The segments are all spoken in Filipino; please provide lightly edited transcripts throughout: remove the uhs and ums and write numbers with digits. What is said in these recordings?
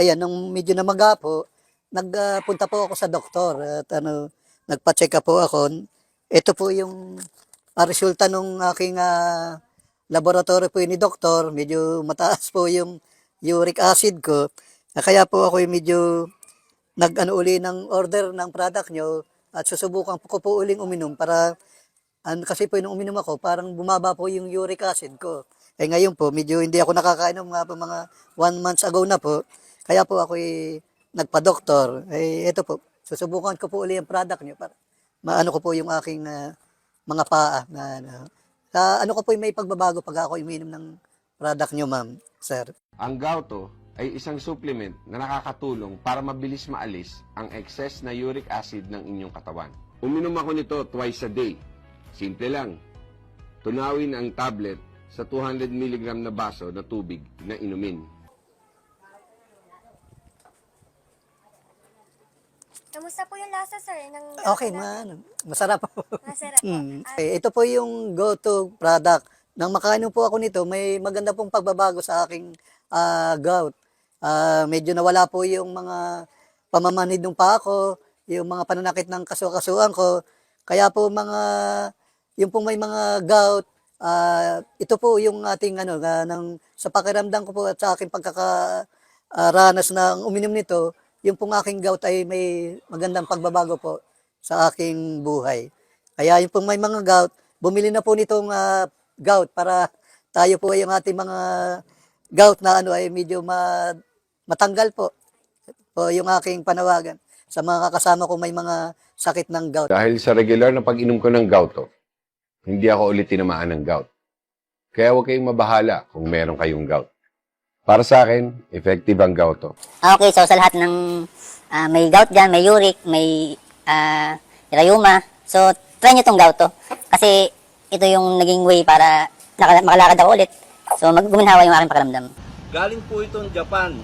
ayan, nung medyo namaga po, nagpunta po ako sa doktor at nagpa-check up po ako. Ito po yung resulta nung aking laboratory po ni doktor, medyo mataas po yung uric acid ko. Kaya po ako medyo nag-ano uli ng order ng product nyo at susubukan ko po uling uminom para kasi po nung uminom ako, parang bumaba po yung uric acid ko. Ngayon po, medyo hindi ako nakakainom nga po mga 1 month ago na po. Kaya po ako nagpa-doktor. Ito po, susubukan ko po uli yung product nyo para maano ko po yung aking mga paa na ano ko po yung may pagbabago pag ako uminom ng product nyo, ma'am, sir. Ang Gauto ay isang supplement na nakakatulong para mabilis maalis ang excess na uric acid ng inyong katawan. Uminom ako nito twice a day. Simple lang. Tunawin ang tablet sa 200 mg na baso na tubig na inumin. Kamusta po yung lasa, sir? Okay, masarap po. Masarap po. Ito po yung go-to product. Nang makainom po ako nito, may maganda pong pagbabago sa aking gout. Medyo nawala po yung mga pamamanid ng paa ko, yung mga pananakit ng kasukasuan ko. Kaya po yung pong may mga gout, ito po yung ating sa pakiramdam ko po at sa aking pagkakaranas ng uminom nito, yung pong aking gout ay may magandang pagbabago po sa aking buhay. Kaya yung pong may mga gout, bumili na po nitong gout para tayo po yung ating mga gout na ay medyo matanggal po. Po yung aking panawagan sa mga kasama ko may mga sakit ng gout. Dahil sa regular na pag-inom ko ng Gauto, hindi ako ulit tinamaan ng gout. Kaya huwag kayong mabahala kung meron kayong gout. Para sa akin, effective ang Gauto. Okay, so sa lahat ng may gout dyan, may uric, may rheuma, so try nyo itong Gauto. Kasi ito yung naging way para makalakad ako ulit. So guminhawa yung aking pakiramdam. Galing po itong Japan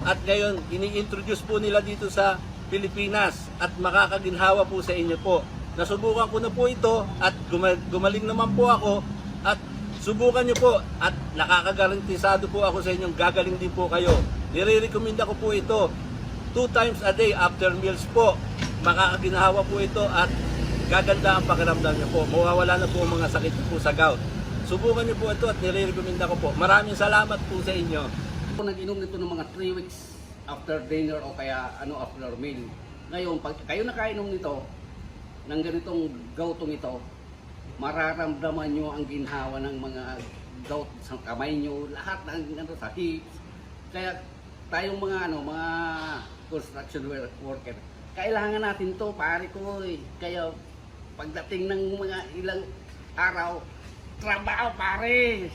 at ngayon ini-introduce po nila dito sa Pilipinas at makakaginhawa po sa inyo po. Nasubukan ko na po ito at gumaling naman po ako at subukan nyo po at nakakagarantisado po ako sa inyong gagaling din po kayo. Nire-recommenda ko po ito 2 times a day after meals po. Makakaginhawa po ito at gaganda ang pakiramdam nyo po. Mawawala na po ang mga sakit po sa gout. Subukan nyo po ito at nire-recommenda ko po. Maraming salamat po sa inyo. Ako nag-inom nito ng mga 3 weeks after dinner o kaya after meal. Ngayon, pag kayo nakainom nito, ng ganitong gautong ito, mararamdaman nyo ang ginhawa ng mga gout sa kamay nyo, lahat ng sa hips. Kaya tayong mga mga construction worker, kailangan natin to, pare ko. Kaya pagdating ng mga ilang araw, trabaho pare.